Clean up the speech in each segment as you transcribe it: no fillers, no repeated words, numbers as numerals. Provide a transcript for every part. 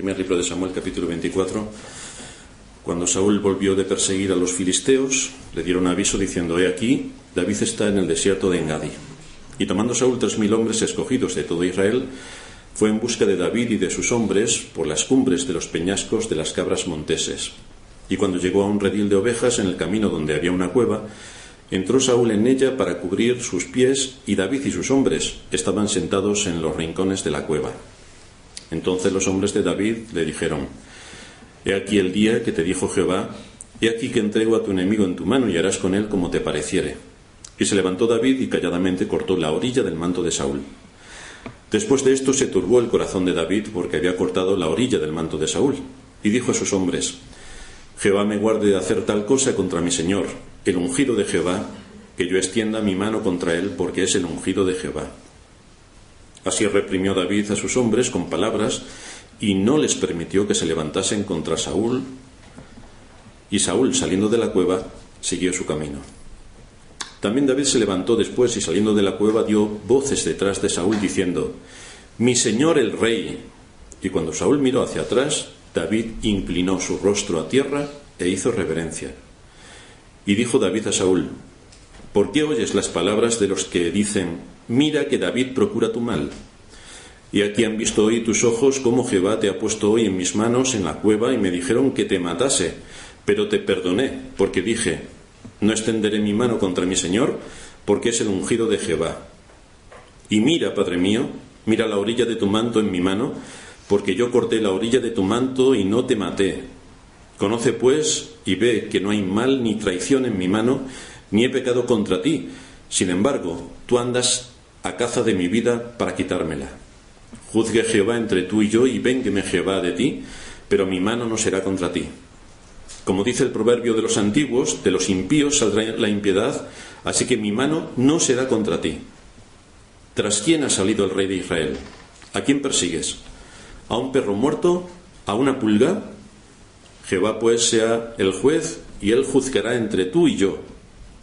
Primer libro de Samuel, capítulo 24. Cuando Saúl volvió de perseguir a los filisteos, le dieron aviso diciendo: he aquí, David está en el desierto de Engadi. Y tomando Saúl 3000 hombres escogidos de todo Israel, fue en busca de David y de sus hombres por las cumbres de los peñascos de las cabras monteses. Y cuando llegó a un redil de ovejas en el camino donde había una cueva, entró Saúl en ella para cubrir sus pies, y David y sus hombres estaban sentados en los rincones de la cueva. Entonces los hombres de David le dijeron: he aquí el día que te dijo Jehová: he aquí que entrego a tu enemigo en tu mano y harás con él como te pareciere. Y se levantó David y calladamente cortó la orilla del manto de Saúl. Después de esto se turbó el corazón de David porque había cortado la orilla del manto de Saúl, y dijo a sus hombres: Jehová me guarde de hacer tal cosa contra mi señor, el ungido de Jehová, que yo extienda mi mano contra él, porque es el ungido de Jehová. Así reprimió David a sus hombres con palabras, y no les permitió que se levantasen contra Saúl. Y Saúl, saliendo de la cueva, siguió su camino. También David se levantó después y, saliendo de la cueva, dio voces detrás de Saúl diciendo: mi señor el rey. Y cuando Saúl miró hacia atrás, David inclinó su rostro a tierra e hizo reverencia. Y dijo David a Saúl: ¿por qué oyes las palabras de los que dicen: mira que David procura tu mal? Y aquí han visto hoy tus ojos cómo Jehová te ha puesto hoy en mis manos en la cueva, y me dijeron que te matase, pero te perdoné, porque dije: no extenderé mi mano contra mi señor, porque es el ungido de Jehová. Y mira, Padre mío, mira la orilla de tu manto en mi mano, porque yo corté la orilla de tu manto y no te maté. Conoce pues y ve que no hay mal ni traición en mi mano, ni he pecado contra ti. Sin embargo, tú andas a caza de mi vida para quitármela. Juzgue Jehová entre tú y yo, y véngueme Jehová de ti, pero mi mano no será contra ti. Como dice el proverbio de los antiguos, de los impíos saldrá la impiedad, así que mi mano no será contra ti. ¿Tras quién ha salido el rey de Israel? ¿A quién persigues? ¿A un perro muerto? ¿A una pulga? Jehová pues sea el juez, y él juzgará entre tú y yo.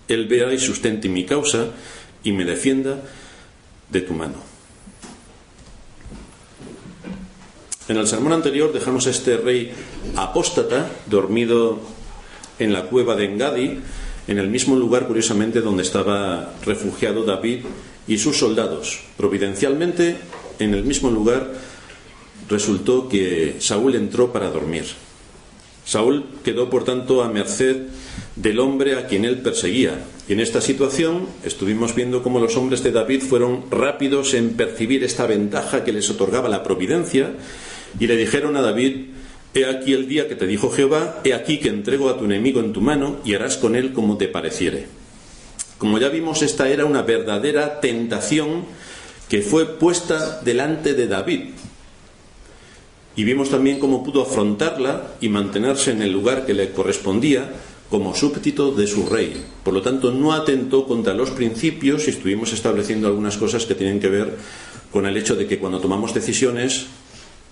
Él vea y sustente mi causa, y me defienda de tu mano. En el sermón anterior dejamos a este rey apóstata dormido en la cueva de Engadi, en el mismo lugar, curiosamente, donde estaba refugiado David y sus soldados. Providencialmente, en el mismo lugar resultó que Saúl entró para dormir. Saúl quedó, por tanto, a merced del hombre a quien él perseguía. Y en esta situación estuvimos viendo cómo los hombres de David fueron rápidos en percibir esta ventaja que les otorgaba la providencia, y le dijeron a David: he aquí el día que te dijo Jehová: he aquí que entrego a tu enemigo en tu mano, y harás con él como te pareciere. Como ya vimos, esta era una verdadera tentación que fue puesta delante de David. Y vimos también cómo pudo afrontarla y mantenerse en el lugar que le correspondía como súbdito de su rey. Por lo tanto, no atentó contra los principios, y estuvimos estableciendo algunas cosas que tienen que ver con el hecho de que cuando tomamos decisiones,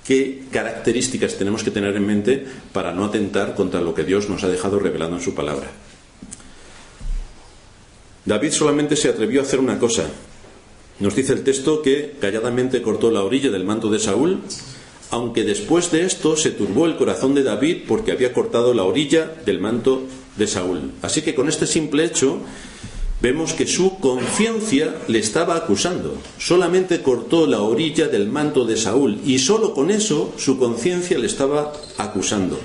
qué características tenemos que tener en mente para no atentar contra lo que Dios nos ha dejado revelado en su palabra. David solamente se atrevió a hacer una cosa. Nos dice el texto que calladamente cortó la orilla del manto de Saúl, aunque después de esto se turbó el corazón de David porque había cortado la orilla del manto de Saúl. Así que con este simple hecho vemos que su conciencia le estaba acusando. Solamente cortó la orilla del manto de Saúl, y solo con eso su conciencia le estaba acusando.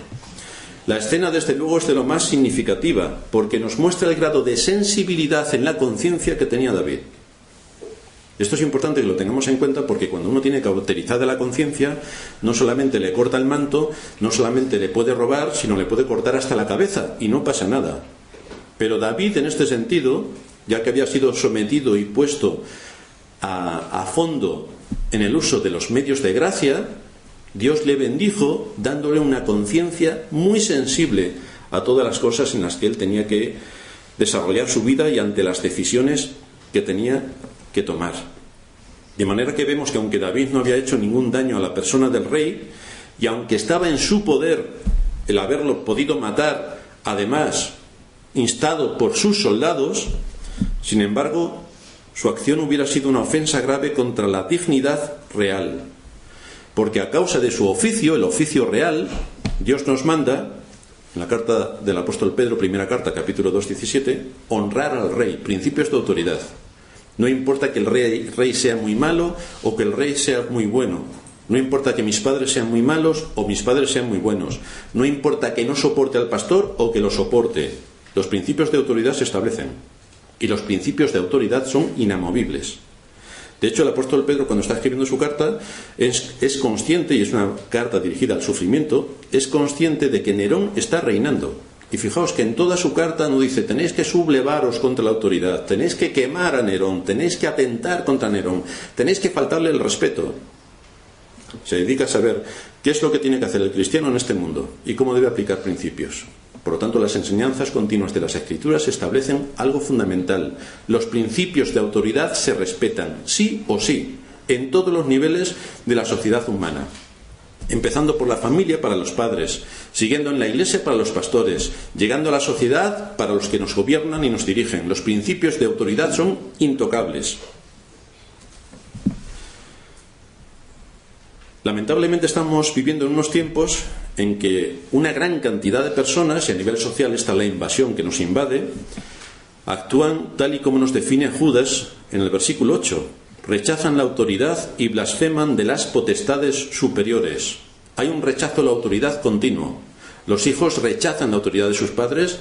La escena, desde luego, es de lo más significativa, porque nos muestra el grado de sensibilidad en la conciencia que tenía David. Esto es importante que lo tengamos en cuenta, porque cuando uno tiene cauterizada la conciencia, no solamente le corta el manto, no solamente le puede robar, sino le puede cortar hasta la cabeza, y no pasa nada. Pero David, en este sentido, ya que había sido sometido y puesto a fondo en el uso de los medios de gracia, Dios le bendijo dándole una conciencia muy sensible a todas las cosas en las que él tenía que desarrollar su vida y ante las decisiones que tenía que tomar. De manera que vemos que aunque David no había hecho ningún daño a la persona del rey, y aunque estaba en su poder el haberlo podido matar, además instado por sus soldados, sin embargo, su acción hubiera sido una ofensa grave contra la dignidad real. porque a causa de su oficio, el oficio real, Dios nos manda, en la carta del apóstol Pedro, primera carta, capítulo 2, 17, honrar al rey, principios de autoridad. No importa que el rey sea muy malo o que el rey sea muy bueno. No importa que mis padres sean muy malos o mis padres sean muy buenos. No importa que no soporte al pastor o que lo soporte. Los principios de autoridad se establecen. Y los principios de autoridad son inamovibles. De hecho, el apóstol Pedro, cuando está escribiendo su carta, es consciente, y es una carta dirigida al sufrimiento, es consciente de que Nerón está reinando. Y fijaos que en toda su carta no dice: tenéis que sublevaros contra la autoridad, tenéis que quemar a Nerón, tenéis que atentar contra Nerón, tenéis que faltarle el respeto. Se dedica a saber qué es lo que tiene que hacer el cristiano en este mundo y cómo debe aplicar principios. Por lo tanto, las enseñanzas continuas de las Escrituras establecen algo fundamental. Los principios de autoridad se respetan, sí o sí, en todos los niveles de la sociedad humana. Empezando por la familia para los padres, siguiendo en la iglesia para los pastores, llegando a la sociedad para los que nos gobiernan y nos dirigen. Los principios de autoridad son intocables. Lamentablemente estamos viviendo en unos tiempos en que una gran cantidad de personas, y a nivel social está la invasión que nos invade, actúan tal y como nos define Judas en el versículo 8. Rechazan la autoridad y blasfeman de las potestades superiores. Hay un rechazo a la autoridad continuo. Los hijos rechazan la autoridad de sus padres,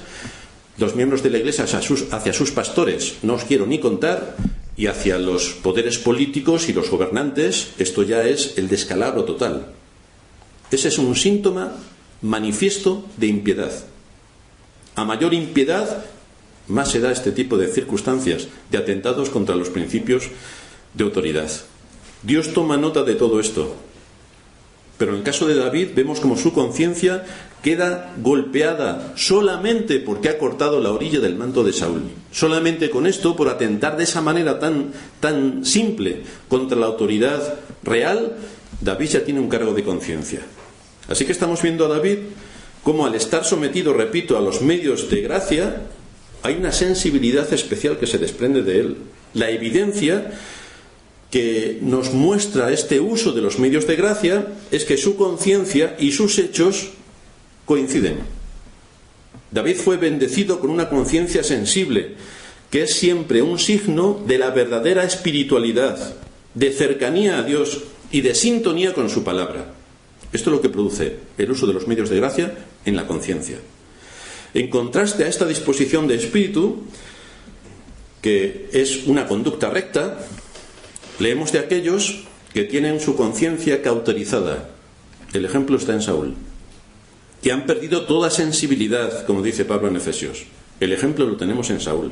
los miembros de la iglesia hacia sus pastores, no os quiero ni contar, y hacia los poderes políticos y los gobernantes, esto ya es el descalabro total. Ese es un síntoma manifiesto de impiedad. A mayor impiedad, más se da este tipo de circunstancias, de atentados contra los principios de autoridad. Dios toma nota de todo esto, pero en el caso de David vemos como su conciencia queda golpeada solamente porque ha cortado la orilla del manto de Saúl. Solamente con esto, por atentar de esa manera tan simple contra la autoridad real, David ya tiene un cargo de conciencia. Así que estamos viendo a David como, al estar sometido, repito, a los medios de gracia, hay una sensibilidad especial que se desprende de él. La evidencia que nos muestra este uso de los medios de gracia es que su conciencia y sus hechos coinciden. David fue bendecido con una conciencia sensible, que es siempre un signo de la verdadera espiritualidad, de cercanía a Dios y de sintonía con su palabra. Esto es lo que produce el uso de los medios de gracia en la conciencia. En contraste a esta disposición de espíritu, que es una conducta recta, leemos de aquellos que tienen su conciencia cauterizada. El ejemplo está en Saúl, que han perdido toda sensibilidad, como dice Pablo en Efesios. El ejemplo lo tenemos en Saúl.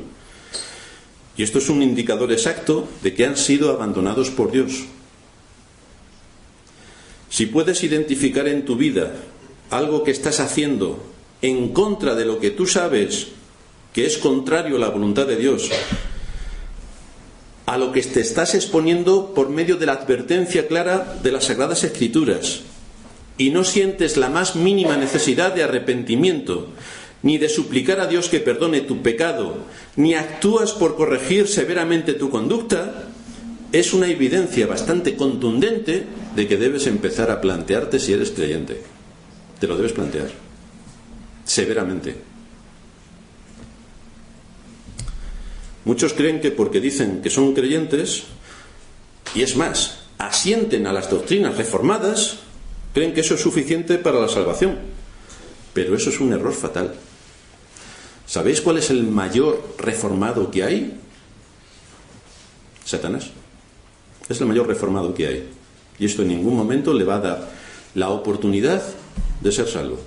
Y esto es un indicador exacto de que han sido abandonados por Dios. Si puedes identificar en tu vida algo que estás haciendo en contra de lo que tú sabes que es contrario a la voluntad de Dios, a lo que te estás exponiendo por medio de la advertencia clara de las Sagradas Escrituras, y no sientes la más mínima necesidad de arrepentimiento, ni de suplicar a Dios que perdone tu pecado, ni actúas por corregir severamente tu conducta, es una evidencia bastante contundente de que debes empezar a plantearte si eres creyente. Te lo debes plantear severamente. Muchos creen que porque dicen que son creyentes, y es más, asienten a las doctrinas reformadas, creen que eso es suficiente para la salvación. Pero eso es un error fatal. ¿Sabéis cuál es el mayor reformado que hay? Satanás. Es el mayor reformado que hay. Y esto en ningún momento le va a dar la oportunidad de ser salvo.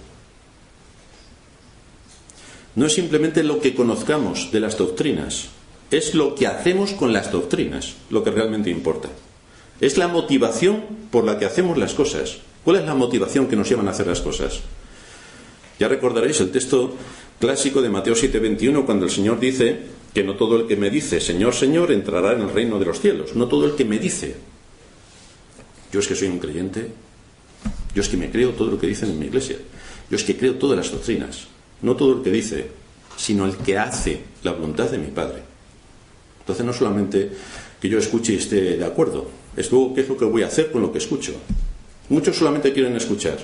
No es simplemente lo que conozcamos de las doctrinas, es lo que hacemos con las doctrinas lo que realmente importa. Es la motivación por la que hacemos las cosas. ¿Cuál es la motivación que nos llevan a hacer las cosas? Ya recordaréis el texto clásico de Mateo 7:21, cuando el Señor dice que no todo el que me dice Señor, Señor entrará en el reino de los cielos. No todo el que me dice. Yo es que soy un creyente, yo es que me creo todo lo que dicen en mi iglesia, yo es que creo todas las doctrinas. No todo el que dice, sino el que hace la voluntad de mi Padre. Entonces no solamente que yo escuche y esté de acuerdo, es luego qué es lo que voy a hacer con lo que escucho. Muchos solamente quieren escuchar.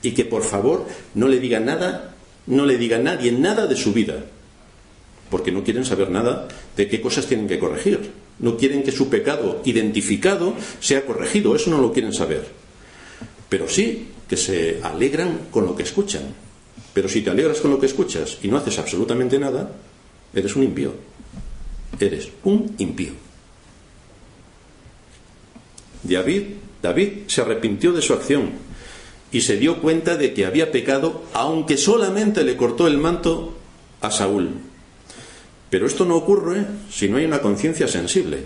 Y que por favor no le diga nada, no le diga a nadie nada de su vida. Porque no quieren saber nada de qué cosas tienen que corregir. No quieren que su pecado identificado sea corregido. Eso no lo quieren saber. Pero sí que se alegran con lo que escuchan. Pero si te alegras con lo que escuchas y no haces absolutamente nada, eres un impío. Eres un impío. David se arrepintió de su acción y se dio cuenta de que había pecado, aunque solamente le cortó el manto a Saúl. Pero esto no ocurre si no hay una conciencia sensible.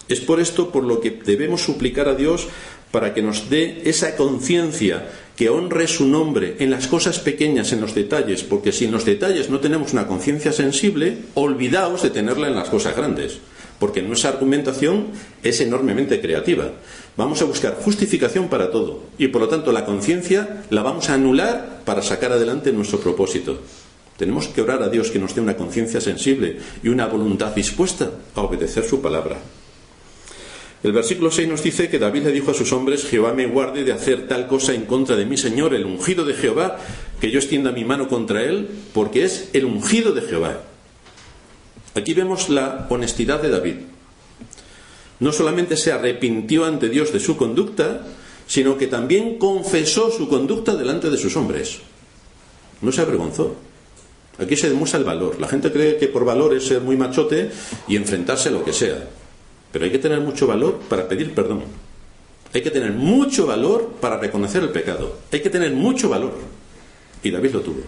Es por esto por lo que debemos suplicar a Dios para que nos dé esa conciencia que honre su nombre en las cosas pequeñas, en los detalles, porque si en los detalles no tenemos una conciencia sensible, olvidaos de tenerla en las cosas grandes, porque nuestra argumentación es enormemente creativa. Vamos a buscar justificación para todo y por lo tanto la conciencia la vamos a anular para sacar adelante nuestro propósito. Tenemos que orar a Dios que nos dé una conciencia sensible y una voluntad dispuesta a obedecer su palabra. El versículo 6 nos dice que David le dijo a sus hombres: Jehová me guarde de hacer tal cosa en contra de mi Señor, el ungido de Jehová, que yo extienda mi mano contra él, porque es el ungido de Jehová. Aquí vemos la honestidad de David. No solamente se arrepintió ante Dios de su conducta, sino que también confesó su conducta delante de sus hombres. No se avergonzó. Aquí se demuestra el valor. La gente cree que por valor es ser muy machote y enfrentarse a lo que sea. Pero hay que tener mucho valor para pedir perdón. Hay que tener mucho valor para reconocer el pecado. Hay que tener mucho valor. Y David lo tuvo.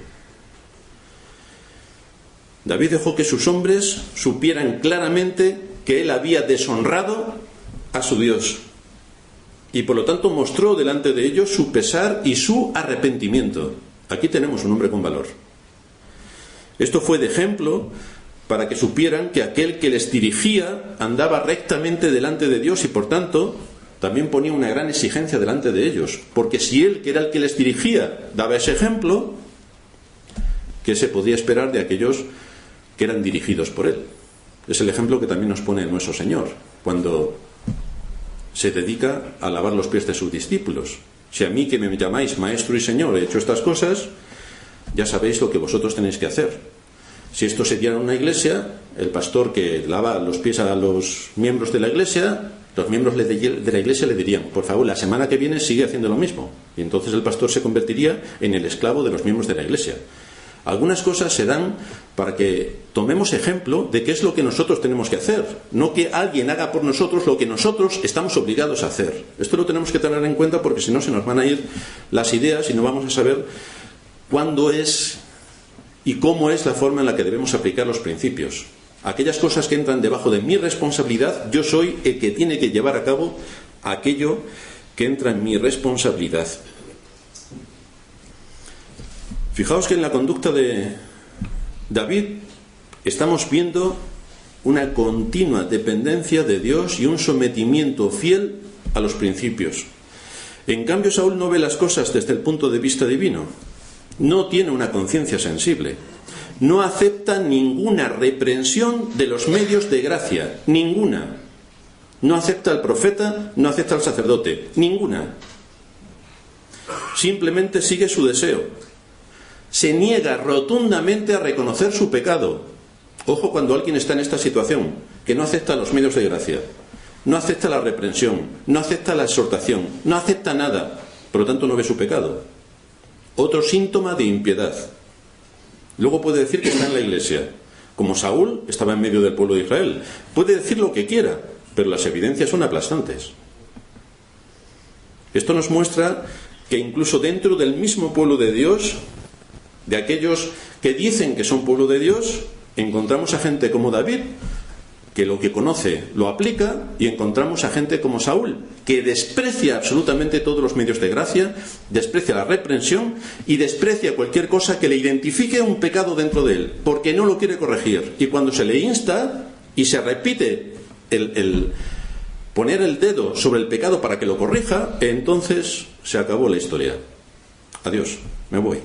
David dejó que sus hombres supieran claramente que él había deshonrado a su Dios. Y por lo tanto mostró delante de ellos su pesar y su arrepentimiento. Aquí tenemos un hombre con valor. Esto fue de ejemplo para que supieran que aquel que les dirigía andaba rectamente delante de Dios y por tanto también ponía una gran exigencia delante de ellos, porque si él, que era el que les dirigía, daba ese ejemplo, ¿qué se podía esperar de aquellos que eran dirigidos por él? Es el ejemplo que también nos pone nuestro Señor cuando se dedica a lavar los pies de sus discípulos. Si a mí, que me llamáis maestro y Señor, he hecho estas cosas, ya sabéis lo que vosotros tenéis que hacer. Si esto se diera en una iglesia, el pastor que lava los pies a los miembros de la iglesia, los miembros de la iglesia le dirían: por favor, la semana que viene sigue haciendo lo mismo. Y entonces el pastor se convertiría en el esclavo de los miembros de la iglesia. Algunas cosas se dan para que tomemos ejemplo de qué es lo que nosotros tenemos que hacer, no que alguien haga por nosotros lo que nosotros estamos obligados a hacer. Esto lo tenemos que tener en cuenta, porque si no se nos van a ir las ideas y no vamos a saber cuándo es y cómo es la forma en la que debemos aplicar los principios. Aquellas cosas que entran debajo de mi responsabilidad, yo soy el que tiene que llevar a cabo aquello que entra en mi responsabilidad. Fijaos que en la conducta de David estamos viendo una continua dependencia de Dios y un sometimiento fiel a los principios. En cambio, Saúl no ve las cosas desde el punto de vista divino. No tiene una conciencia sensible. No acepta ninguna reprensión de los medios de gracia. Ninguna. No acepta al profeta, no acepta al sacerdote. Ninguna. Simplemente sigue su deseo. Se niega rotundamente a reconocer su pecado. Ojo cuando alguien está en esta situación, que no acepta los medios de gracia, no acepta la reprensión, no acepta la exhortación, no acepta nada, por lo tanto no ve su pecado. Otro síntoma de impiedad. Luego puede decir que está en la iglesia, como Saúl estaba en medio del pueblo de Israel. Puede decir lo que quiera, pero las evidencias son aplastantes. Esto nos muestra que incluso dentro del mismo pueblo de Dios, de aquellos que dicen que son pueblo de Dios, encontramos a gente como David, que lo que conoce lo aplica, y encontramos a gente como Saúl, que desprecia absolutamente todos los medios de gracia, desprecia la reprensión y desprecia cualquier cosa que le identifique un pecado dentro de él, porque no lo quiere corregir. Y cuando se le insta y se repite el poner el dedo sobre el pecado para que lo corrija, entonces se acabó la historia. Adiós, me voy.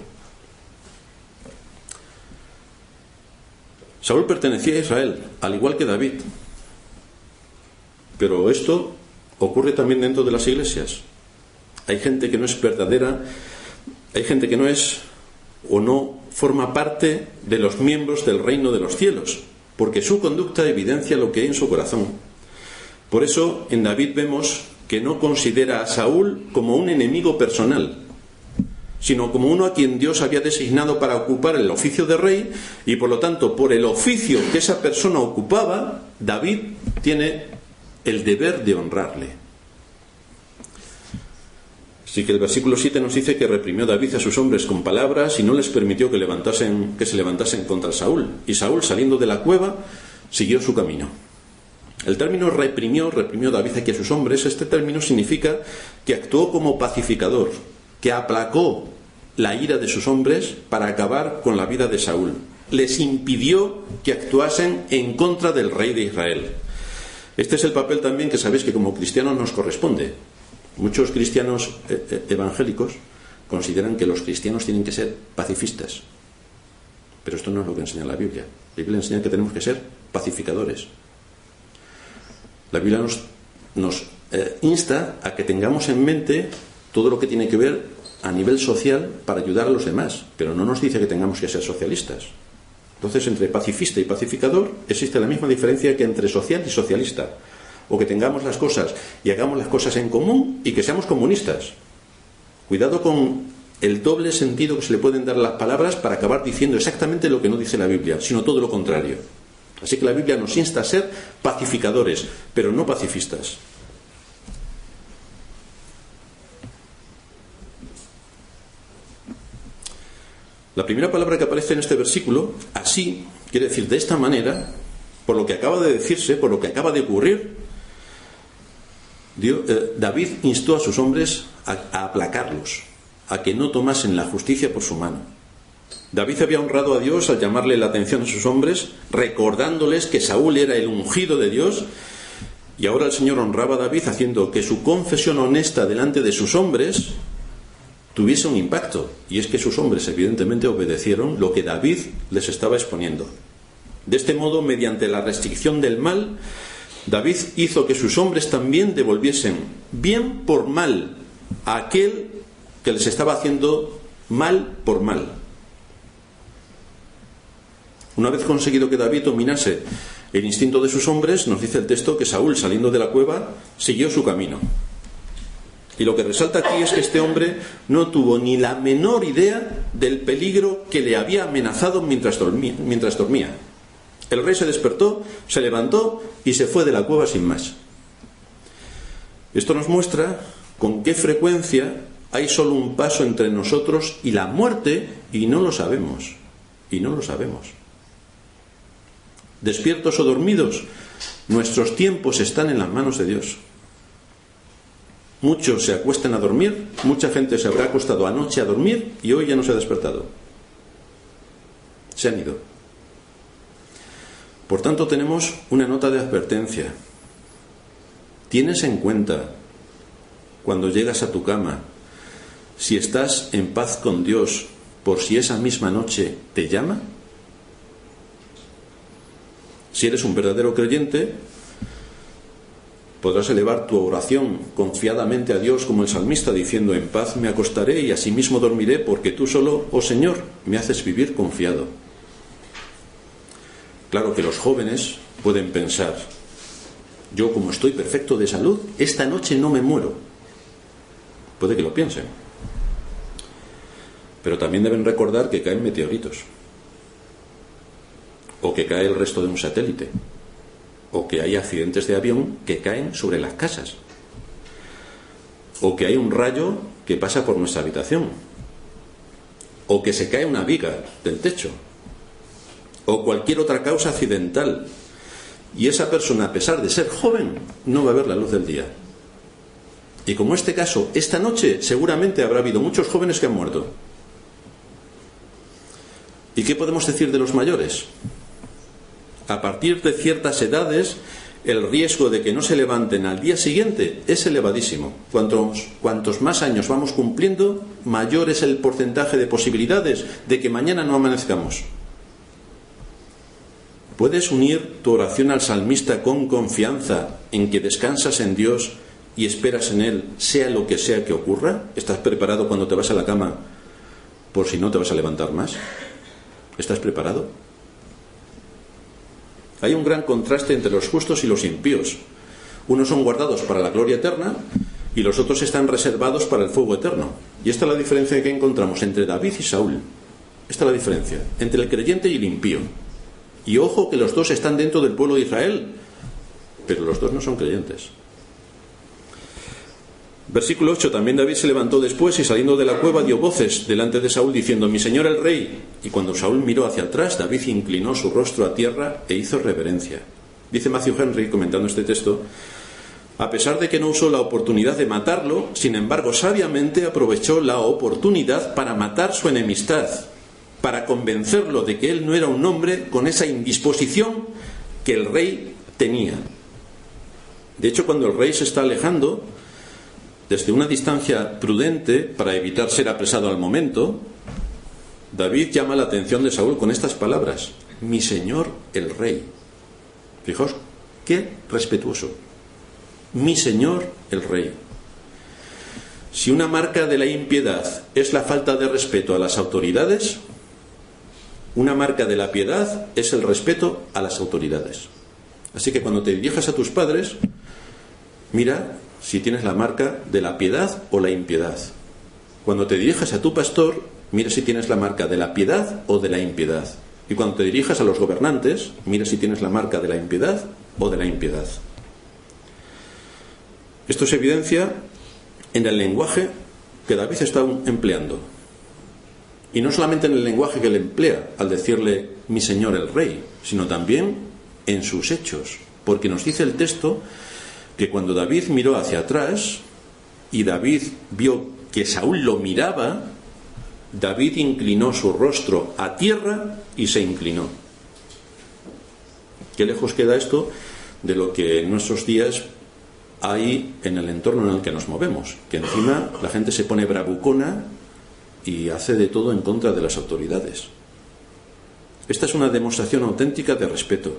Saúl pertenecía a Israel, al igual que David. Pero esto ocurre también dentro de las iglesias. Hay gente que no es verdadera, hay gente que no es o no forma parte de los miembros del reino de los cielos, porque su conducta evidencia lo que hay en su corazón. Por eso en David vemos que no considera a Saúl como un enemigo personal, sino como uno a quien Dios había designado para ocupar el oficio de rey, y por lo tanto, por el oficio que esa persona ocupaba, David tiene el deber de honrarle. Así que el versículo 7 nos dice que reprimió David a sus hombres con palabras y no les permitió que se levantasen contra Saúl. Y Saúl, saliendo de la cueva, siguió su camino. El término reprimió David aquí a sus hombres. Este término significa que actuó como pacificador, que aplacó la ira de sus hombres para acabar con la vida de Saúl. Les impidió que actuasen en contra del rey de Israel. Este es el papel también que sabéis que como cristianos nos corresponde. Muchos cristianos evangélicos consideran que los cristianos tienen que ser pacifistas. Pero esto no es lo que enseña la Biblia. La Biblia enseña que tenemos que ser pacificadores. La Biblia nos insta a que tengamos en mente todo lo que tiene que ver a nivel social para ayudar a los demás, pero no nos dice que tengamos que ser socialistas. Entonces, entre pacifista y pacificador existe la misma diferencia que entre social y socialista, o que tengamos las cosas y hagamos las cosas en común y que seamos comunistas. Cuidado con el doble sentido que se le pueden dar a las palabras para acabar diciendo exactamente lo que no dice la Biblia, sino todo lo contrario. Así que la Biblia nos insta a ser pacificadores, pero no pacifistas. La primera palabra que aparece en este versículo, así, quiere decir de esta manera, por lo que acaba de decirse, por lo que acaba de ocurrir, David instó a sus hombres a aplacarlos, a que no tomasen la justicia por su mano. David había honrado a Dios al llamarle la atención a sus hombres, recordándoles que Saúl era el ungido de Dios, y ahora el Señor honraba a David haciendo que su confesión honesta delante de sus hombres tuviese un impacto, y es que sus hombres evidentemente obedecieron lo que David les estaba exponiendo. De este modo, mediante la restricción del mal, David hizo que sus hombres también devolviesen bien por mal a aquel que les estaba haciendo mal por mal. Una vez conseguido que David dominase el instinto de sus hombres, nos dice el texto que Saúl, saliendo de la cueva, siguió su camino. Y lo que resalta aquí es que este hombre no tuvo ni la menor idea del peligro que le había amenazado mientras dormía. El rey se despertó, se levantó y se fue de la cueva sin más. Esto nos muestra con qué frecuencia hay solo un paso entre nosotros y la muerte, y no lo sabemos. Y no lo sabemos. Despiertos o dormidos, nuestros tiempos están en las manos de Dios. Muchos se acuestan a dormir, mucha gente se habrá acostado anoche a dormir y hoy ya no se ha despertado. Se han ido. Por tanto, tenemos una nota de advertencia. ¿Tienes en cuenta, cuando llegas a tu cama, si estás en paz con Dios por si esa misma noche te llama? Si eres un verdadero creyente, podrás elevar tu oración confiadamente a Dios como el salmista, diciendo: en paz me acostaré y asimismo dormiré, porque tú solo, oh Señor, me haces vivir confiado. Claro que los jóvenes pueden pensar: yo, como estoy perfecto de salud, esta noche no me muero. Puede que lo piensen. Pero también deben recordar que caen meteoritos, o que cae el resto de un satélite, o que hay accidentes de avión que caen sobre las casas, o que hay un rayo que pasa por nuestra habitación, o que se cae una viga del techo, o cualquier otra causa accidental, y esa persona, a pesar de ser joven, no va a ver la luz del día. Y como este caso, esta noche seguramente habrá habido muchos jóvenes que han muerto. ¿Y qué podemos decir de los mayores? A partir de ciertas edades, el riesgo de que no se levanten al día siguiente es elevadísimo. Cuantos más años vamos cumpliendo, mayor es el porcentaje de posibilidades de que mañana no amanezcamos. ¿Puedes unir tu oración al salmista con confianza en que descansas en Dios y esperas en Él, sea lo que sea que ocurra? ¿Estás preparado cuando te vas a la cama por si no te vas a levantar más? ¿Estás preparado? Hay un gran contraste entre los justos y los impíos. Unos son guardados para la gloria eterna y los otros están reservados para el fuego eterno. Y esta es la diferencia que encontramos entre David y Saúl. Esta es la diferencia entre el creyente y el impío. Y ojo que los dos están dentro del pueblo de Israel, pero los dos no son creyentes. Versículo 8. También David se levantó después y saliendo de la cueva dio voces delante de Saúl diciendo: mi señor el rey. Y cuando Saúl miró hacia atrás, David inclinó su rostro a tierra e hizo reverencia. Dice Matthew Henry, comentando este texto: a pesar de que no usó la oportunidad de matarlo, sin embargo sabiamente aprovechó la oportunidad para matar su enemistad, para convencerlo de que él no era un hombre con esa indisposición que el rey tenía. De hecho, cuando el rey se está alejando, desde una distancia prudente para evitar ser apresado al momento, David llama la atención de Saúl con estas palabras: mi señor el rey. Fijaos qué respetuoso. Mi señor el rey. Si una marca de la impiedad es la falta de respeto a las autoridades, una marca de la piedad es el respeto a las autoridades. Así que cuando te dirijas a tus padres, mira si tienes la marca de la piedad o la impiedad. Cuando te dirijas a tu pastor, mira si tienes la marca de la piedad o de la impiedad. Y cuando te dirijas a los gobernantes, mira si tienes la marca de la impiedad o de la impiedad. Esto se evidencia en el lenguaje que David está empleando. Y no solamente en el lenguaje que él emplea al decirle mi señor el rey, sino también en sus hechos. Porque nos dice el texto que cuando David miró hacia atrás y David vio que Saúl lo miraba, David inclinó su rostro a tierra y se inclinó. Qué lejos queda esto de lo que en nuestros días hay en el entorno en el que nos movemos, que encima la gente se pone bravucona y hace de todo en contra de las autoridades. Esta es una demostración auténtica de respeto.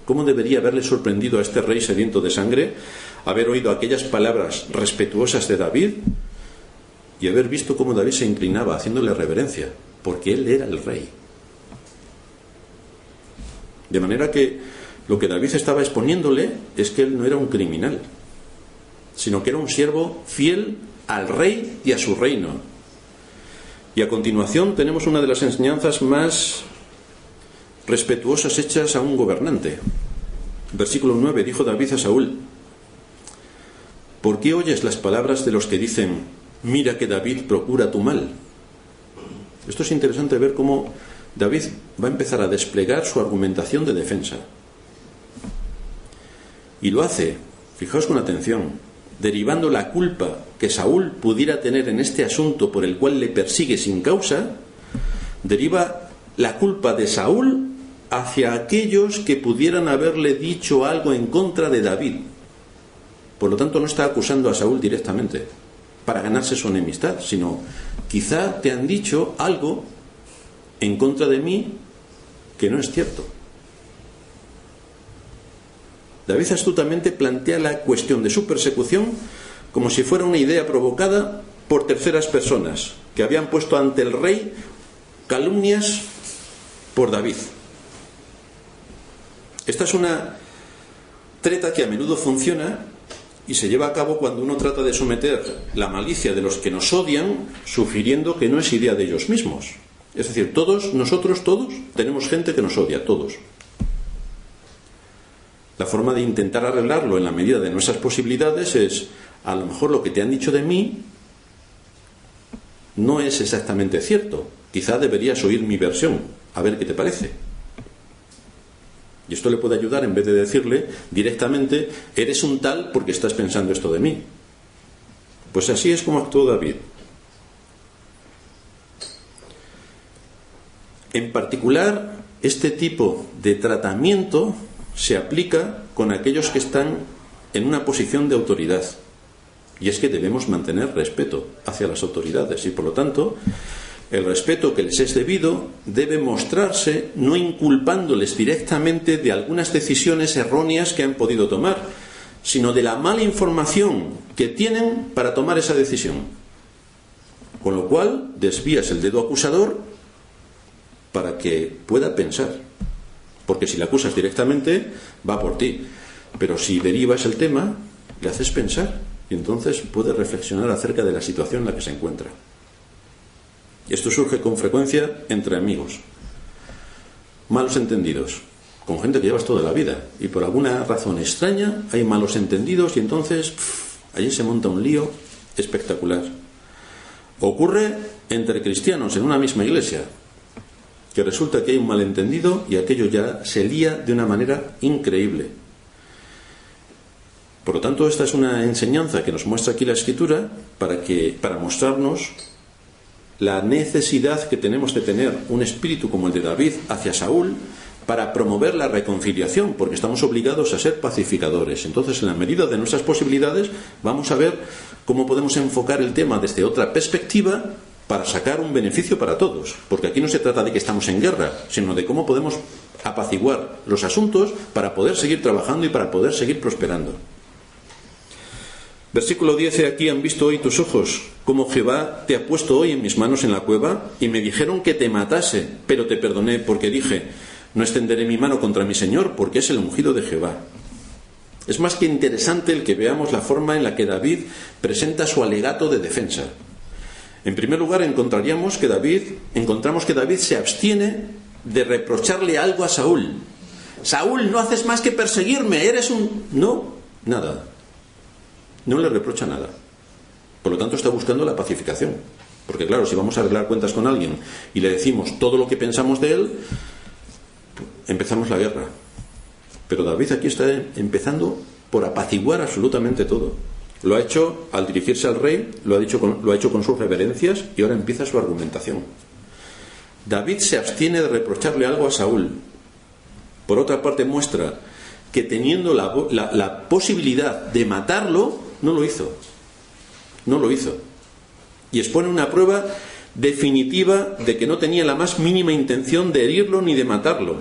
¿Cómo debería haberle sorprendido a este rey sediento de sangre haber oído aquellas palabras respetuosas de David y haber visto cómo David se inclinaba haciéndole reverencia? Porque él era el rey. De manera que lo que David estaba exponiéndole es que él no era un criminal, sino que era un siervo fiel al rey y a su reino. Y a continuación tenemos una de las enseñanzas más respetuosas hechas a un gobernante. Versículo 9. Dijo David a Saúl: ¿por qué oyes las palabras de los que dicen mira que David procura tu mal? Esto es interesante ver cómo David va a empezar a desplegar su argumentación de defensa. Y lo hace, fijaos con atención, derivando la culpa que Saúl pudiera tener en este asunto por el cual le persigue sin causa, deriva la culpa de Saúl hacia aquellos que pudieran haberle dicho algo en contra de David. Por lo tanto, no está acusando a Saúl directamente para ganarse su enemistad, sino quizá te han dicho algo en contra de mí que no es cierto. David astutamente plantea la cuestión de su persecución como si fuera una idea provocada por terceras personas que habían puesto ante el rey calumnias por David. Esta es una treta que a menudo funciona y se lleva a cabo cuando uno trata de someter la malicia de los que nos odian, sugiriendo que no es idea de ellos mismos. Es decir, nosotros todos tenemos gente que nos odia, todos. La forma de intentar arreglarlo en la medida de nuestras posibilidades es: a lo mejor lo que te han dicho de mí no es exactamente cierto. Quizá deberías oír mi versión, a ver qué te parece. Y esto le puede ayudar, en vez de decirle directamente: eres un tal porque estás pensando esto de mí. Pues así es como actuó David. En particular, este tipo de tratamiento se aplica con aquellos que están en una posición de autoridad. Y es que debemos mantener respeto hacia las autoridades y, por lo tanto, el respeto que les es debido debe mostrarse no inculpándoles directamente de algunas decisiones erróneas que han podido tomar, sino de la mala información que tienen para tomar esa decisión. Con lo cual desvías el dedo acusador para que pueda pensar. Porque si le acusas directamente, va por ti. Pero si derivas el tema, le haces pensar y entonces puede reflexionar acerca de la situación en la que se encuentra. Esto surge con frecuencia entre amigos. Malos entendidos, con gente que llevas toda la vida, y por alguna razón extraña hay malos entendidos y entonces allí se monta un lío espectacular. Ocurre entre cristianos en una misma iglesia, que resulta que hay un malentendido y aquello ya se lía de una manera increíble. Por lo tanto, esta es una enseñanza que nos muestra aquí la Escritura para mostrarnos la necesidad que tenemos de tener un espíritu como el de David hacia Saúl para promover la reconciliación, porque estamos obligados a ser pacificadores. Entonces, en la medida de nuestras posibilidades, vamos a ver cómo podemos enfocar el tema desde otra perspectiva para sacar un beneficio para todos, porque aquí no se trata de que estamos en guerra, sino de cómo podemos apaciguar los asuntos para poder seguir trabajando y para poder seguir prosperando. Versículo 10: aquí han visto hoy tus ojos, como Jehová te ha puesto hoy en mis manos en la cueva, y me dijeron que te matase, pero te perdoné, porque dije, no extenderé mi mano contra mi Señor, porque es el ungido de Jehová. Es más que interesante el que veamos la forma en la que David presenta su alegato de defensa. En primer lugar, encontramos que David se abstiene de reprocharle algo a Saúl. Saúl, no haces más que perseguirme, eres un... No, nada. No le reprocha nada. Por lo tanto, está buscando la pacificación. Porque claro, si vamos a arreglar cuentas con alguien y le decimos todo lo que pensamos de él, empezamos la guerra. Pero David aquí está empezando por apaciguar absolutamente todo. Lo ha hecho al dirigirse al rey, lo ha hecho con sus reverencias, y ahora empieza su argumentación. David se abstiene de reprocharle algo a Saúl. Por otra parte, muestra que teniendo la posibilidad de matarlo, no lo hizo. No lo hizo. Y expone una prueba definitiva de que no tenía la más mínima intención de herirlo ni de matarlo.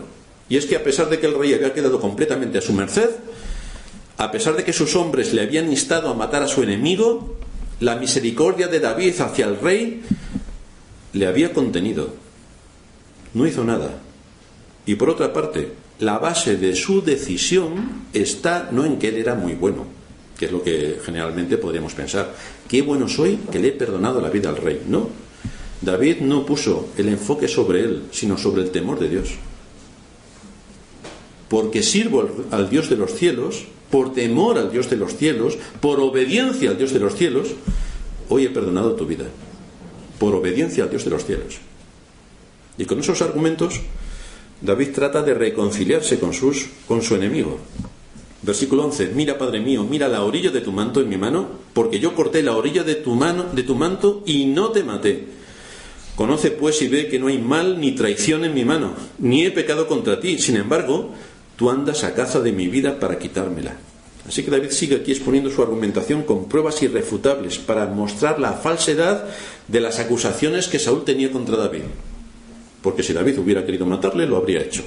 Y es que a pesar de que el rey había quedado completamente a su merced, a pesar de que sus hombres le habían instado a matar a su enemigo, la misericordia de David hacia el rey le había contenido. No hizo nada. Y por otra parte, la base de su decisión está no en que él era muy bueno, que es lo que generalmente podríamos pensar. Qué bueno soy que le he perdonado la vida al rey. No. David no puso el enfoque sobre él, sino sobre el temor de Dios. Porque sirvo al Dios de los cielos, por temor al Dios de los cielos, por obediencia al Dios de los cielos, hoy he perdonado tu vida. Por obediencia al Dios de los cielos. Y con esos argumentos, David trata de reconciliarse con su enemigo. Versículo 11: mira, Padre mío, mira la orilla de tu manto en mi mano, porque yo corté la orilla de tu manto y no te maté. Conoce pues y ve que no hay mal ni traición en mi mano, ni he pecado contra ti. Sin embargo, tú andas a caza de mi vida para quitármela. Así que David sigue aquí exponiendo su argumentación con pruebas irrefutables para mostrar la falsedad de las acusaciones que Saúl tenía contra David. Porque si David hubiera querido matarle, lo habría hecho.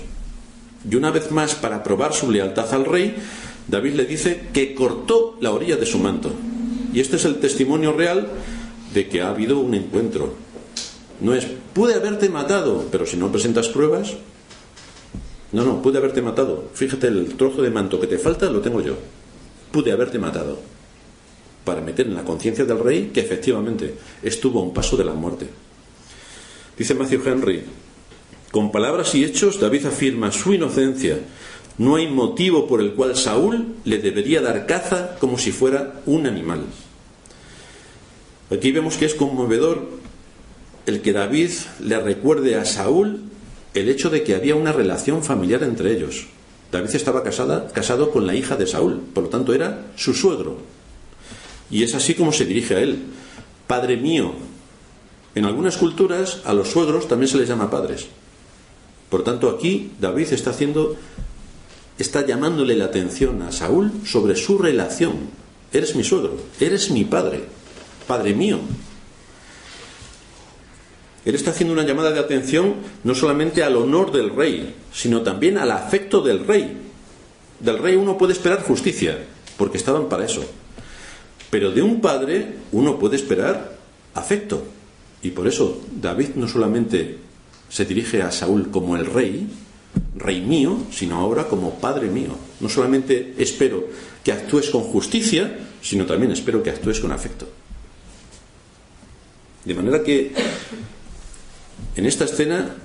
Y una vez más, para probar su lealtad al rey, David le dice que cortó la orilla de su manto. Y este es el testimonio real de que ha habido un encuentro. No es, pude haberte matado, pero si no presentas pruebas... No, pude haberte matado. Fíjate, el trozo de manto que te falta lo tengo yo. Pude haberte matado. Para meter en la conciencia del rey que efectivamente estuvo a un paso de la muerte. Dice Matthew Henry: con palabras y hechos David afirma su inocencia. No hay motivo por el cual Saúl le debería dar caza como si fuera un animal. Aquí vemos que es conmovedor el que David le recuerde a Saúl el hecho de que había una relación familiar entre ellos. David estaba casado con la hija de Saúl, por lo tanto era su suegro. Y es así como se dirige a él: Padre mío. En algunas culturas a los suegros también se les llama padres. Por tanto, aquí David está llamándole la atención a Saúl sobre su relación. Eres mi suegro, eres mi padre, Padre mío. Él está haciendo una llamada de atención no solamente al honor del rey, sino también al afecto del rey. Del rey uno puede esperar justicia, porque estaban para eso. Pero de un padre uno puede esperar afecto. Y por eso David no solamente se dirige a Saúl como el rey, rey mío, sino ahora como padre mío. No solamente espero que actúes con justicia, sino también espero que actúes con afecto. De manera que en esta escena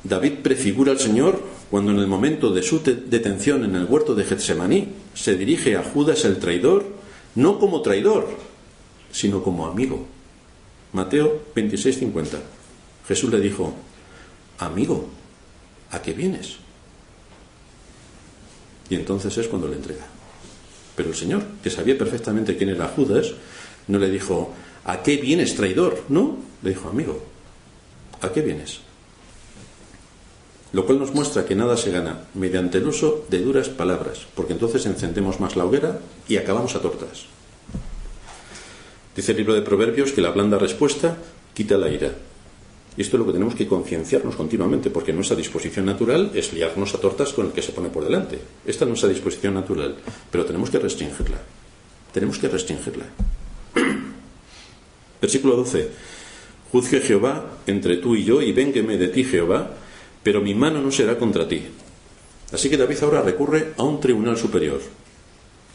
David prefigura al Señor cuando en el momento de su detención en el huerto de Getsemaní se dirige a Judas el traidor, no como traidor, sino como amigo. Mateo 26:50. Jesús le dijo: amigo, ¿a qué vienes? Y entonces es cuando le entrega. Pero el Señor, que sabía perfectamente quién era Judas, no le dijo: ¿a qué vienes, traidor? No, le dijo: amigo, ¿a qué vienes? Lo cual nos muestra que nada se gana mediante el uso de duras palabras, porque entonces encendemos más la hoguera y acabamos a tortas. Dice el libro de Proverbios que la blanda respuesta quita la ira. Y esto es lo que tenemos que concienciarnos continuamente, porque nuestra disposición natural es liarnos a tortas con el que se pone por delante. Esta es nuestra disposición natural, pero tenemos que restringirla. Tenemos que restringirla. Versículo 12. Juzgue Jehová entre tú y yo, y véngueme de ti Jehová, pero mi mano no será contra ti. Así que David ahora recurre a un tribunal superior.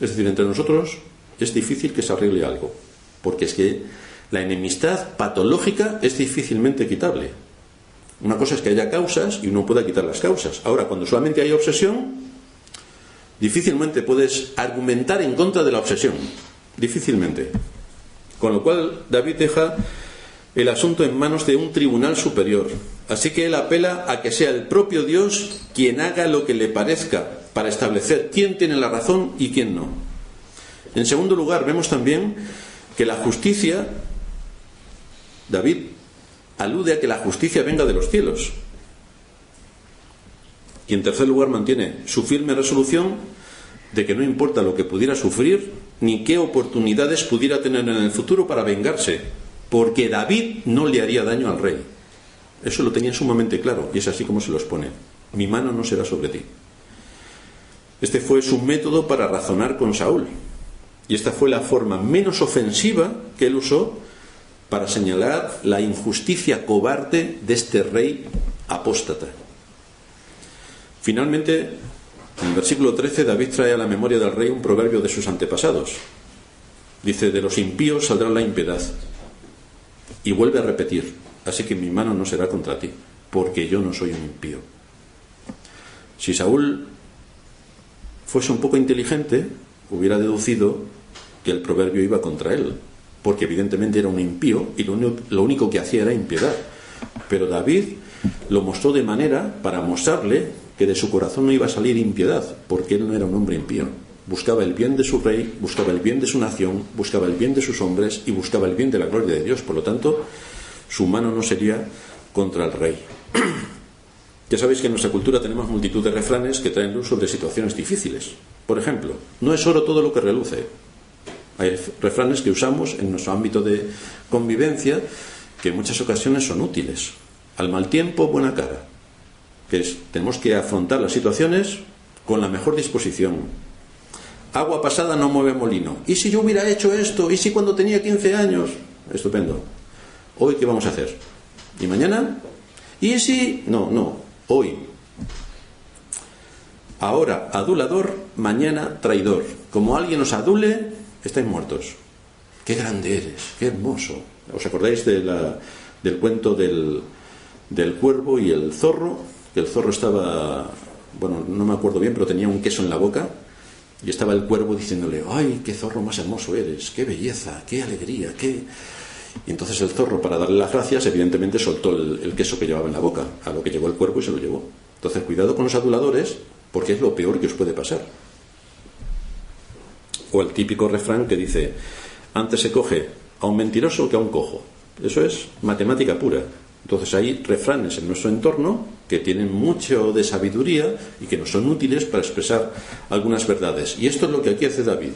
Es decir, entre nosotros es difícil que se arregle algo, porque es que la enemistad patológica es difícilmente quitable. Una cosa es que haya causas y uno pueda quitar las causas. Ahora, cuando solamente hay obsesión, difícilmente puedes argumentar en contra de la obsesión. Difícilmente. Con lo cual, David deja el asunto en manos de un tribunal superior. Así que él apela a que sea el propio Dios quien haga lo que le parezca para establecer quién tiene la razón y quién no. En segundo lugar, vemos también que la justicia, David alude a que la justicia venga de los cielos. Y en tercer lugar mantiene su firme resolución de que no importa lo que pudiera sufrir ni qué oportunidades pudiera tener en el futuro para vengarse, porque David no le haría daño al rey. Eso lo tenía sumamente claro, y es así como se los pone: mi mano no será sobre ti. Este fue su método para razonar con Saúl, y esta fue la forma menos ofensiva que él usó para señalar la injusticia cobarde de este rey apóstata. Finalmente, en el versículo 13, David trae a la memoria del rey un proverbio de sus antepasados. Dice: de los impíos saldrá la impiedad. Y vuelve a repetir: así que mi mano no será contra ti, porque yo no soy un impío. Si Saúl fuese un poco inteligente, hubiera deducido que el proverbio iba contra él, porque evidentemente era un impío y lo único que hacía era impiedad. Pero David lo mostró de manera para mostrarle que de su corazón no iba a salir impiedad, porque él no era un hombre impío. Buscaba el bien de su rey, buscaba el bien de su nación, buscaba el bien de sus hombres y buscaba el bien de la gloria de Dios. Por lo tanto, su mano no sería contra el rey. Ya sabéis que en nuestra cultura tenemos multitud de refranes que traen luz sobre situaciones difíciles. Por ejemplo, no es oro todo lo que reluce. Hay refranes que usamos en nuestro ámbito de convivencia que en muchas ocasiones son útiles. Al mal tiempo, buena cara. Que es, tenemos que afrontar las situaciones con la mejor disposición. Agua pasada no mueve molino. ¿Y si yo hubiera hecho esto? ¿Y si cuando tenía 15 años? Estupendo. ¿Hoy qué vamos a hacer? ¿Y mañana? ¿Y si? No, hoy. Ahora adulador, mañana traidor. Como alguien os adule, estáis muertos. ¡Qué grande eres! ¡Qué hermoso! ¿Os acordáis del cuento del cuervo y el zorro? Que el zorro estaba, bueno, no me acuerdo bien, pero tenía un queso en la boca. Y estaba el cuervo diciéndole: ¡ay, qué zorro más hermoso eres! ¡Qué belleza! ¡Qué alegría! ¡Qué...! Y entonces el zorro, para darle las gracias, evidentemente soltó el queso que llevaba en la boca, a lo que llegó el cuervo y se lo llevó. Entonces, cuidado con los aduladores, porque es lo peor que os puede pasar. O el típico refrán que dice: antes se coge a un mentiroso que a un cojo. Eso es matemática pura. Entonces hay refranes en nuestro entorno que tienen mucho de sabiduría y que nos son útiles para expresar algunas verdades. Y esto es lo que aquí hace David.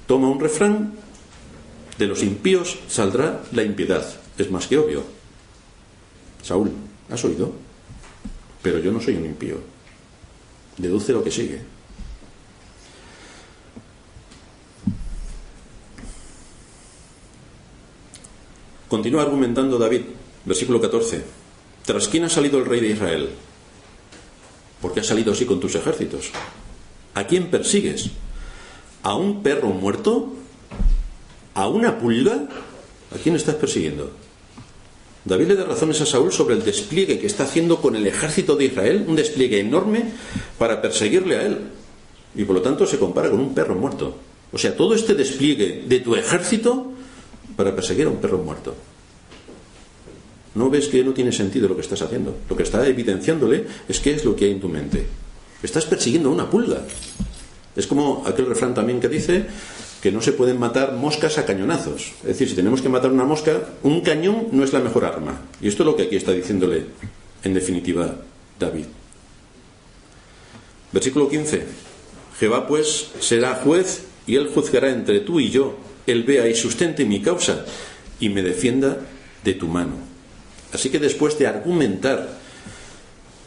Toma un refrán: de los impíos saldrá la impiedad. Es más que obvio. Saúl, ¿has oído? Pero yo no soy un impío. Deduce lo que sigue. Continúa argumentando David, versículo 14. ¿Tras quién ha salido el rey de Israel? ¿Por qué has salido así con tus ejércitos? ¿A quién persigues? ¿A un perro muerto? ¿A una pulga? ¿A quién estás persiguiendo? David le da razones a Saúl sobre el despliegue que está haciendo con el ejército de Israel, un despliegue enorme para perseguirle a él. Y por lo tanto se compara con un perro muerto. O sea, todo este despliegue de tu ejército para perseguir a un perro muerto. ¿No ves que no tiene sentido lo que estás haciendo? Lo que está evidenciándole es qué es lo que hay en tu mente. Estás persiguiendo a una pulga. Es como aquel refrán también que dice que no se pueden matar moscas a cañonazos. Es decir, si tenemos que matar una mosca, un cañón no es la mejor arma. Y esto es lo que aquí está diciéndole, en definitiva, David. Versículo 15. Jehová pues será juez y él juzgará entre tú y yo. Él vea y sustente mi causa y me defienda de tu mano. Así que después de argumentar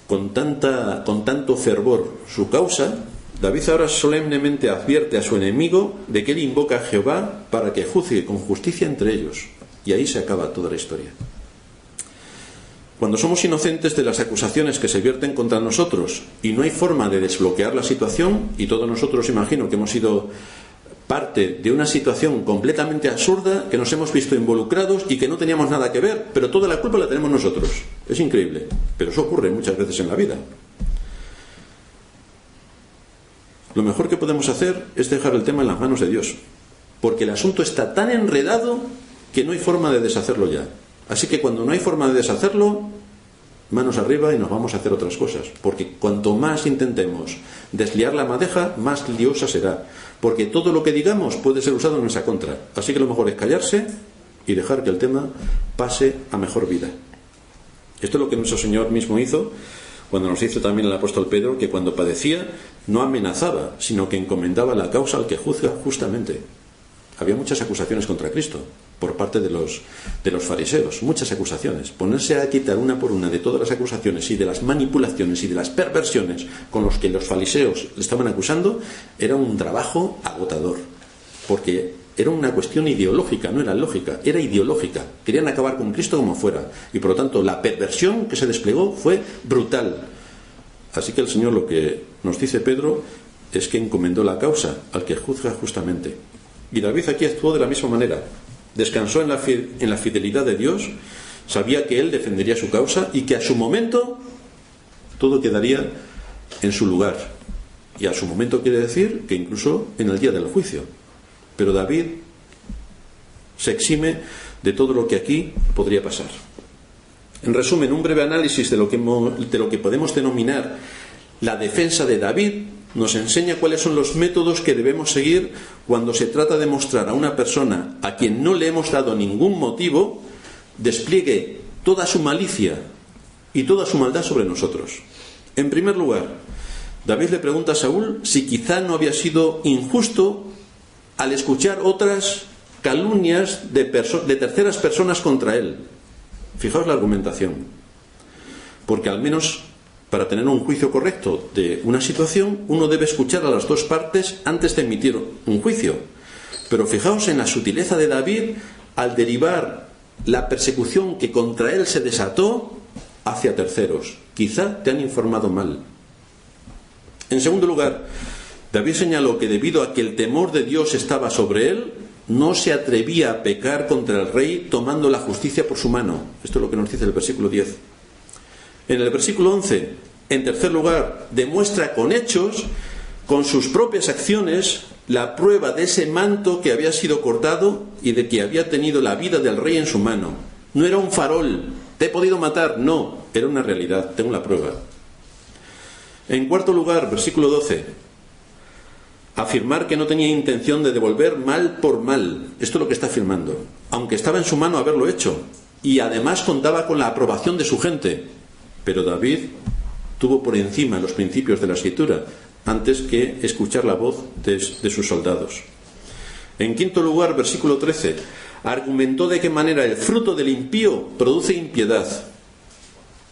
con tanto fervor su causa, David ahora solemnemente advierte a su enemigo de que él invoca a Jehová para que juzgue con justicia entre ellos. Y ahí se acaba toda la historia. Cuando somos inocentes de las acusaciones que se vierten contra nosotros y no hay forma de desbloquear la situación, y todos nosotros imagino que hemos sido parte de una situación completamente absurda, que nos hemos visto involucrados y que no teníamos nada que ver, pero toda la culpa la tenemos nosotros. Es increíble, pero eso ocurre muchas veces en la vida. Lo mejor que podemos hacer es dejar el tema en las manos de Dios, porque el asunto está tan enredado que no hay forma de deshacerlo ya. Así que cuando no hay forma de deshacerlo, manos arriba y nos vamos a hacer otras cosas, porque cuanto más intentemos desliar la madeja, más liosa será, porque todo lo que digamos puede ser usado en nuestra contra. Así que lo mejor es callarse y dejar que el tema pase a mejor vida. Esto es lo que nuestro Señor mismo hizo cuando nos dice también el apóstol Pedro que cuando padecía no amenazaba, sino que encomendaba la causa al que juzga justamente. Había muchas acusaciones contra Cristo por parte de los fariseos, muchas acusaciones. Ponerse a quitar una por una de todas las acusaciones y de las manipulaciones y de las perversiones con los que los fariseos le estaban acusando era un trabajo agotador, porque era una cuestión ideológica, no era lógica, era ideológica. Querían acabar con Cristo como fuera, y por lo tanto la perversión que se desplegó fue brutal. Así que el Señor, lo que nos dice Pedro, es que encomendó la causa al que juzga justamente. Y David aquí actuó de la misma manera. Descansó en la fidelidad de Dios, sabía que él defendería su causa y que a su momento todo quedaría en su lugar. Y a su momento quiere decir que incluso en el día del juicio. Pero David se exime de todo lo que aquí podría pasar. En resumen, un breve análisis de lo que podemos denominar la defensa de David nos enseña cuáles son los métodos que debemos seguir cuando se trata de mostrar a una persona a quien no le hemos dado ningún motivo despliegue toda su malicia y toda su maldad sobre nosotros. En primer lugar, David le pregunta a Saúl si quizá no había sido injusto al escuchar otras calumnias de terceras personas contra él. Fijaos la argumentación. Porque al menos para tener un juicio correcto de una situación, uno debe escuchar a las dos partes antes de emitir un juicio. Pero fijaos en la sutileza de David al derivar la persecución que contra él se desató hacia terceros. Quizá te han informado mal. En segundo lugar, David señaló que debido a que el temor de Dios estaba sobre él, no se atrevía a pecar contra el rey tomando la justicia por su mano. Esto es lo que nos dice el versículo 10. En el versículo 11, en tercer lugar, demuestra con hechos, con sus propias acciones, la prueba de ese manto que había sido cortado y de que había tenido la vida del rey en su mano. No era un farol, te he podido matar, no, era una realidad, tengo la prueba. En cuarto lugar, versículo 12, afirmar que no tenía intención de devolver mal por mal. Esto es lo que está afirmando, aunque estaba en su mano haberlo hecho, y además contaba con la aprobación de su gente. Pero David tuvo por encima los principios de la Escritura antes que escuchar la voz de sus soldados. En quinto lugar, versículo 13, argumentó de qué manera el fruto del impío produce impiedad.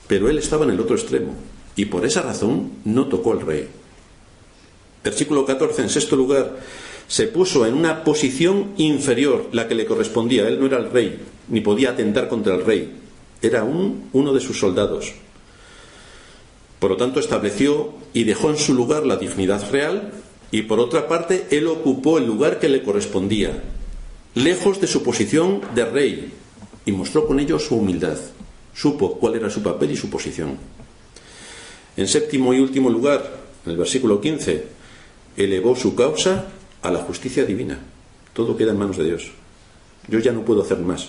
Pero él estaba en el otro extremo y por esa razón no tocó al rey. Versículo 14, en sexto lugar, se puso en una posición inferior, la que le correspondía. Él no era el rey, ni podía atentar contra el rey. Era uno de sus soldados. Por lo tanto, estableció y dejó en su lugar la dignidad real, y por otra parte, él ocupó el lugar que le correspondía, lejos de su posición de rey, y mostró con ello su humildad. Supo cuál era su papel y su posición. En séptimo y último lugar, en el versículo 15, elevó su causa a la justicia divina. Todo queda en manos de Dios. Yo ya no puedo hacer más.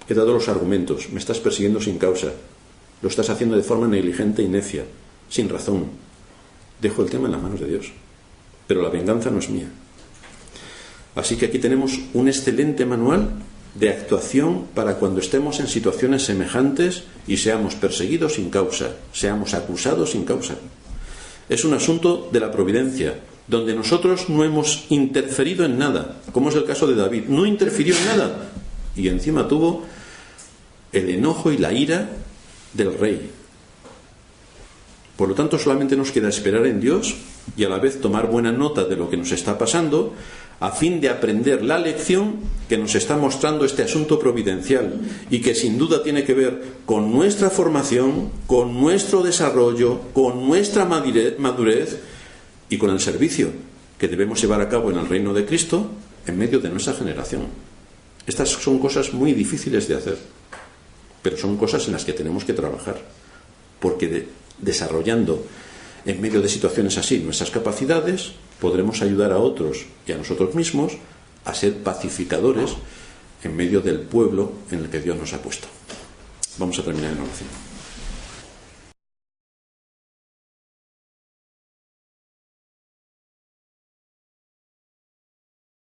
He dado los argumentos. Me estás persiguiendo sin causa. Lo estás haciendo de forma negligente y necia, sin razón. Dejo el tema en las manos de Dios. Pero la venganza no es mía. Así que aquí tenemos un excelente manual de actuación para cuando estemos en situaciones semejantes y seamos perseguidos sin causa, seamos acusados sin causa. Es un asunto de la providencia, donde nosotros no hemos interferido en nada, como es el caso de David. No interfirió en nada y encima tuvo el enojo y la ira del rey. Por lo tanto, solamente nos queda esperar en Dios y a la vez tomar buena nota de lo que nos está pasando, a fin de aprender la lección que nos está mostrando este asunto providencial, y que sin duda tiene que ver con nuestra formación, con nuestro desarrollo, con nuestra madurez y con el servicio que debemos llevar a cabo en el reino de Cristo en medio de nuestra generación. Estas son cosas muy difíciles de hacer, pero son cosas en las que tenemos que trabajar, porque desarrollando en medio de situaciones así nuestras capacidades, podremos ayudar a otros y a nosotros mismos a ser pacificadores en medio del pueblo en el que Dios nos ha puesto. Vamos a terminar en oración.